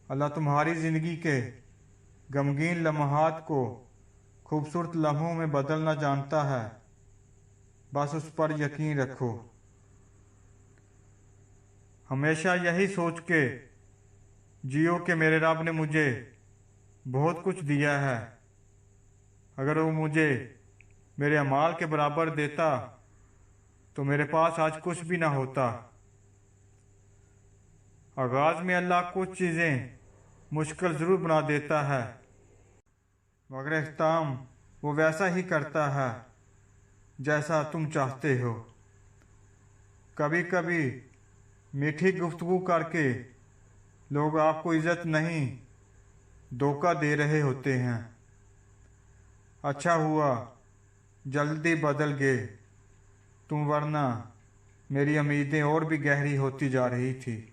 اللہ تمہاری زندگی کے غمگین لمحات کو خوبصورت لمحوں میں بدلنا جانتا ہے، بس اس پر یقین رکھو۔ ہمیشہ یہی سوچ کے جیو کہ میرے رب نے مجھے بہت کچھ دیا ہے، اگر وہ مجھے میرے اعمال کے برابر دیتا تو میرے پاس آج کچھ بھی نہ ہوتا۔ آغاز میں اللہ کچھ چیزیں مشکل ضرور بنا دیتا ہے، مگر اختتام وہ ویسا ہی کرتا ہے جیسا تم چاہتے ہو۔ کبھی کبھی میٹھی گفتگو کر کے لوگ آپ کو عزت نہیں دھوکہ دے رہے ہوتے ہیں۔ اچھا ہوا جلدی بدل گئے تم، ورنہ میری امیدیں اور بھی گہری ہوتی جا رہی تھی۔